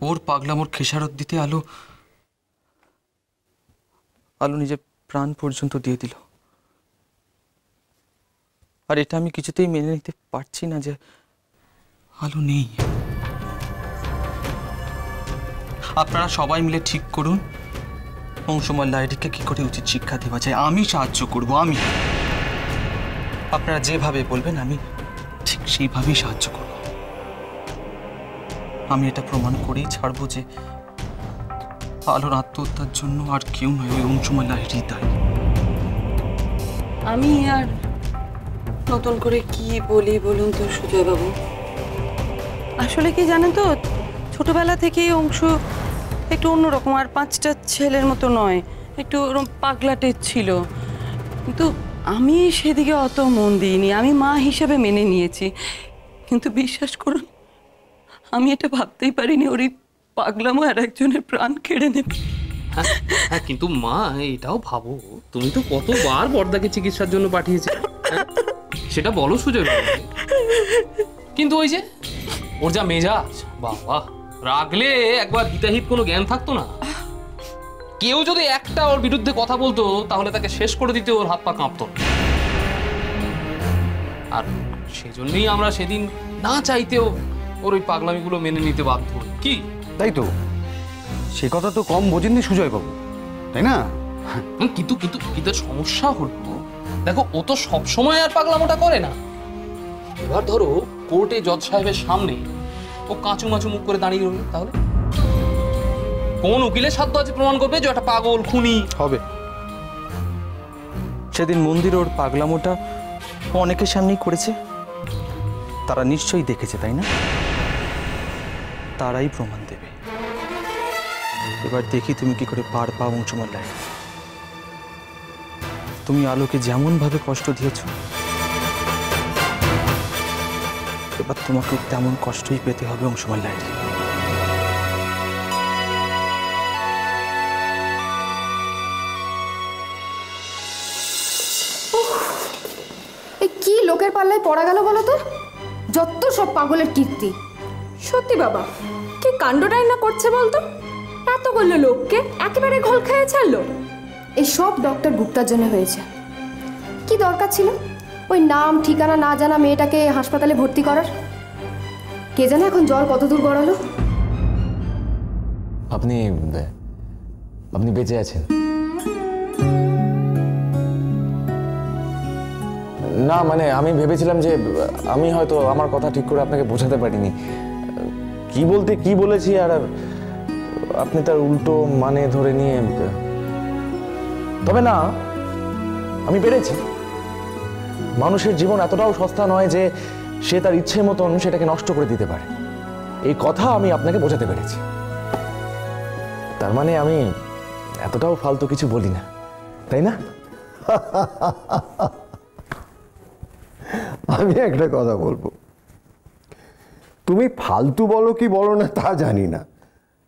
ওর পাগলামোর খেসারত দিতে আলো আলো নিজের প্রাণ পর্যন্ত দিয়ে দিল। আর এটা আমি কিছুতেই মেনে নিতে পারছি না যে আলো নেই। আপনারা সবাই মিলে ঠিক করুন অংশুমান লাহিড়ীকে কি করে উচিত শিক্ষা দেওয়া যায়। আমি সাহায্য করব। আমি আপনারা যেভাবে বলবেন আমি ঠিক সেইভাবেই সাহায্য করব। আমি এটা প্রমাণ করেই ছাড়বো যে আলোর আত্মহত্যার জন্য আর কেউ নয়, ওই অংশুমান লাহিড়ী দায়ী। আমি আর নতুন করে কি বলি বলুন তো সুজয় বাবু? আসলে কি জানেন তো, ছোটবেলা থেকেই অংশু একটু অন্যরকম, আর পাঁচটা ছেলের মতো নয়, একটু ওরকম পাগলাটে ছিল। কিন্তু আমি সেদিকে অত মন দিইনি, আমি মা হিসেবে মেনে নিয়েছি। কিন্তু বিশ্বাস করুন, আমি এটা ভাবতেই পারিনি ওর এই পাগলামো আর একজনের প্রাণ কেড়ে নেবে। হ্যাঁ, কিন্তু মা এটাও ভাবো, তুমি তো কতবার বর্দাকে চিকিৎসার জন্য পাঠিয়েছে, সেটা বলো সুজয় বাবু। কিন্তু ওই যে ওর যা মেজাজ, বাবা, রাগলে একবার হিতাহিত কোনো জ্ঞান থাকতো না। কেউ যদি একটা ওর বিরুদ্ধে কথা বলতো তাহলে তাকে শেষ করে দিতে ওর হাত পা কাঁপতো। আর সেজন্যই আমরা সেদিন না চাইতেও ওর ওই পাগলামিগুলো মেনে নিতে বাধ্য। কি তাই তো, সে কথা তো কম বোঝেননি সুজয় বাবু, তাই না? কিন্তু কিন্তু কিন্তু সমস্যা হলো, দেখো ও তো সবসময় আর পাগলামোটা করে না। এবার ধরো কোর্টে জজ সাহেবের সামনে ও কাঁচু মাচু মুখ করে দাঁড়িয়ে রইল, তাহলে কোন উকিলের সাধ্য আছে প্রমাণ করবে যে একটা পাগল খুনি হবে? সেদিন মন্দিরে ওর পাগলামোটা অনেকের সামনেই করেছে, তারা নিশ্চয়ই দেখেছে, তাই না? তারাই প্রমাণ দেবে। এবার দেখি তুমি কি করে পার পাও অংশুমান লাহিড়ী। তুমি আলোকে যেমন ভাবে কষ্ট দিয়েছ, এবার তোমাকে তেমন কষ্টই পেতে হবে অংশুমান লাহিড়ী। কি লোকের পাল্লায় পড়া গেল বলো তো? যত সব পাগলের কীর্তি। সত্যি বাবা, কি কাণ্ডটাই না করছে বলতো? এতগুলো লোককে একেবারে ঘোল খেয়ে ছাড়লো। এই সব ডক্টর গুপ্তার জন্য হয়েছে। কি দরকার ছিল ওই নাম ঠিকানা না জানা মেয়েটাকে হাসপাতালে ভর্তি করার? কে জানে এখন জল কত দূর গড়ালো। আপনি আপনি বেঁচে আছেন? না মানে আমি ভেবেছিলাম যে আমি হয়তো আমার কথা ঠিক করে আপনাকে বোঝাতে পারিনি। কি বলতে কি বলেছি আর আপনি তার উল্টো মানে ধরে নিয়ে। তবে না, আমি পেরেছি। মানুষের জীবন এতটাও সস্তা নয় যে সে তার ইচ্ছে মতন সেটাকে নষ্ট করে দিতে পারে। এই কথা আমি আপনাকে বোঝাতে পেরেছি। তার মানে আমি এতটাও ফালতু কিছু বলি না, তাই না? আমি একটা কথা বলবো, তুমি ফালতু বলো কি বলো না তা জানি না,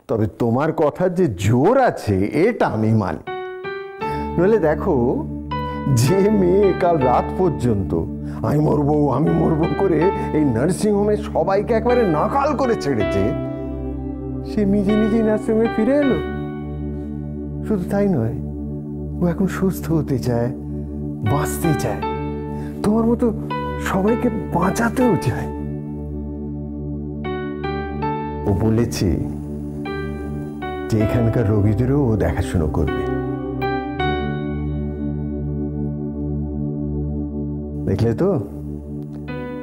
তবে তোমার কথার যে জোর আছে এটা আমি মানি। নইলে দেখো, যে মেয়ে কাল রাত পর্যন্ত আমি মরবো করে এই নার্সিংহোমে সবাইকে একবারে নাকাল করে ছেড়েছে, সে নিজে নিজে নার্সিংহোমে ফিরে এলো। শুধু তাই নয়, ও এখন সুস্থ হতে চায়, বাঁচতে চায়, তোমার মতো সবাইকে বাঁচাতেও চায়। ও বলেছে যে এখানকার রোগীদেরও ও দেখাশোনা করবে। দেখলে তো,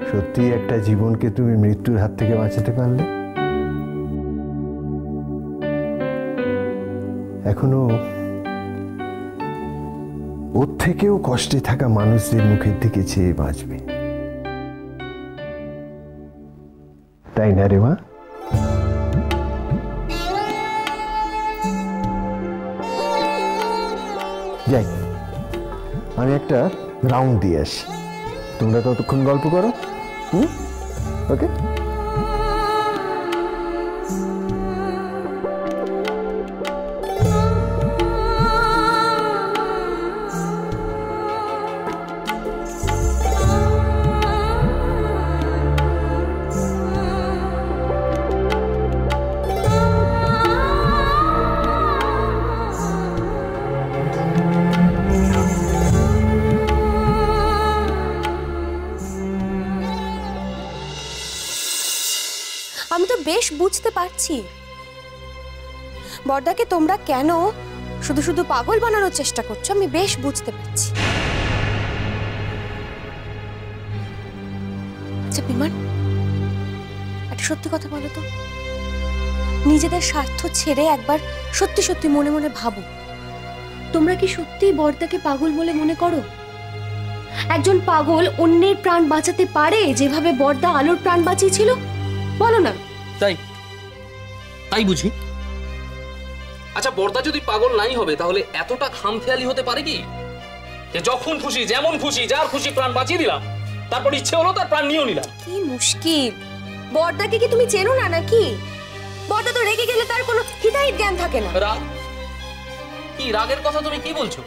সত্যি একটা জীবনকে তুমি মৃত্যুর হাত থেকে বাঁচাতে পারলে। এখনো ওর থেকেও কষ্টে থাকা মানুষদের মুখের দিকে চেয়ে বাঁচবে, তাই না রে মা? যাই, আমি একটা রাউন্ড দিয়ে আসি, তোমরা ততক্ষণ গল্প করো। ওকে। বেশ বুঝতে পারছি বড়দাকে তোমরা কেন শুধু শুধু পাগল বানানোর চেষ্টা করছো, আমি বেশ বুঝতে পারছি। আচ্ছা বিমান, একটা সত্যি কথা বলো তো, নিজেদের স্বার্থ ছেড়ে একবার সত্যি সত্যি মনে মনে ভাবো, তোমরা কি সত্যি বড়দাকে পাগল বলে মনে করো? একজন পাগল অন্যের প্রাণ বাঁচাতে পারে যেভাবে বড়দা আলোর প্রাণ বাঁচিয়েছিল? বলো না। তাই তাই বুঝি। আচ্ছা বড়দা যদি পাগল নাই হবে তাহলে এতটা খামখেয়ালি হতে পারে কি যে যখন খুশি যেমন খুশি যার খুশি প্রাণ বাঁচিয়ে দিলাম, তারপর ইচ্ছে হলো তার প্রাণ নিয়েও নিলাম? কি মুশকিল, বড়দাকে কি তুমি চেনো না নাকি? বড়দা তো রেগে গেলে তার কোনো হিতাহিত জ্ঞান থাকে না। রাগ? কি রাগের কথা তুমি কি বলছো?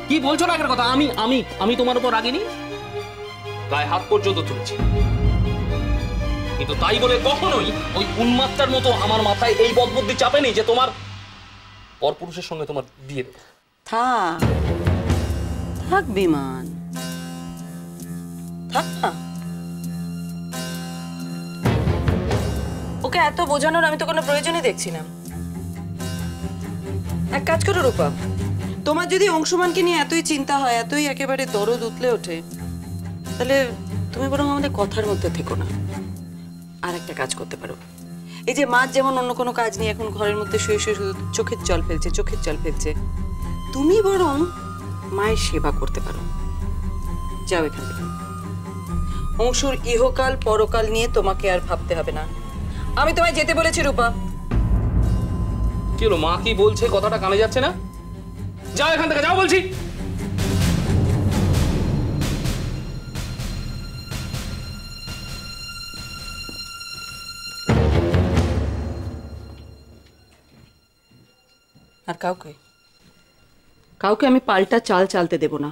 কি বলছো রাগের কথা? আমি আমি আমি তোমার উপর রাগিনি, গায়ে হাত পর্যন্ত তুলেছি, কিন্তু তাই বলে কখনোই ওই উন্মাত্তার মতো আমার মাথায় এই বদবুদ্ধি চাপে নেই যে তোমার পরপুরুষের সঙ্গে তোমার বিয়ে দেব। থাক থাক বিমান, থাক না। ওকে এত বোঝানোর আমি তো কোনো প্রয়োজনই দেখছি না। এক কাজ করো রূপা, তোমার যদি অংশমানকে নিয়ে এতই চিন্তা হয়, এতই একেবারে দরদ উতলে ওঠে, তাহলে তুমি বরং আমাদের কথার মধ্যে থেকো না। আর একটা কাজ করতে পারো, এই যে মাছ যেমন অন্য কোনো কাজ নিয়ে এখন ঘরের মধ্যে শুয়ে শুয়ে শুধু চোখের জল ফেলছে, তুমি বরং মায়ের সেবা করতে পারো। যাও এখান থেকে। অংশুর ইহকাল পরকাল নিয়ে তোমাকে আর ভাবতে হবে না। আমি তোমায় যেতে বলেছি রূপা। কি হলো, মা কি বলছে কথাটা কানে যাচ্ছে না? যাও এখান থেকে, যাও বলছি। আর কাউকে আমি পাল্টা চাল চালতে দেব না।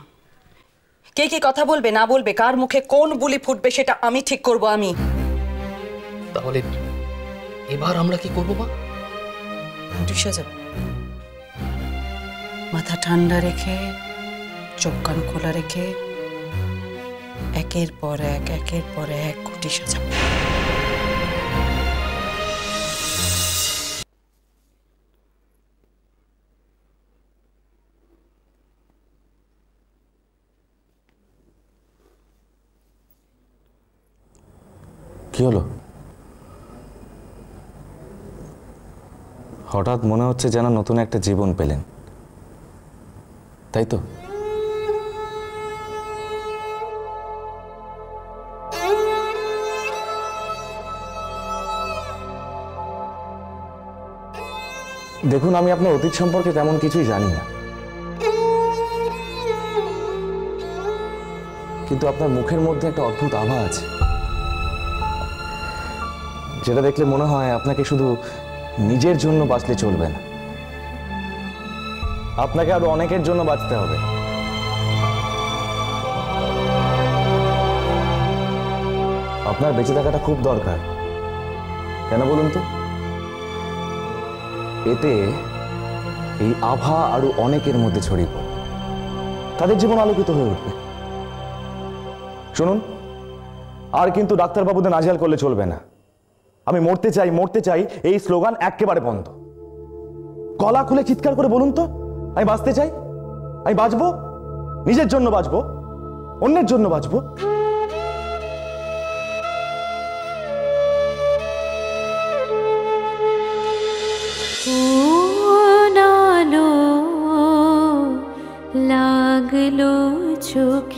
কে কি কথা বলবে না বলবে, কার মুখে কোন বুলি ফুটবে, সেটা আমি ঠিক করব। আমি তাহলে এবার আমরা কি করবো মা? উঠিসা যাব, মাথা ঠান্ডা রেখে চোখ কান খোলা রেখে একের পর এক ঘুটি সাজাবো। কি হলো? হঠাৎ মনে হচ্ছে যেন নতুন একটা জীবন পেলেন, তাই তো? দেখুন, আমি আপনার অতীত সম্পর্কে তেমন কিছুই জানি না, কিন্তু আপনার মুখের মধ্যে একটা অদ্ভুত আভা আছে, যেটা দেখলে মনে হয় আপনাকে শুধু নিজের জন্য বাঁচলে চলবে না, আপনাকে আরো অনেকের জন্য বাঁচতে হবে। আপনার বেঁচে থাকাটা খুব দরকার। কেন বলুন তো? এতে এই আভা আরো অনেকের মধ্যে ছড়িয়ে পড়বে, তাদের জীবন আলোকিত হয়ে উঠবে। শুনুন, আর কিন্তু ডাক্তারবাবুদের নাজেহাল করলে চলবে না। আমি মরতে চাই এই স্লোগান একেবারে বন্ধ। গলা খুলে চিৎকার করে বলুন তো, আমি বাঁচতে চাই, আমি বাঁচবো, নিজের জন্য বাঁচবো, অন্যের জন্য বাঁচবো। লাগলো চোখ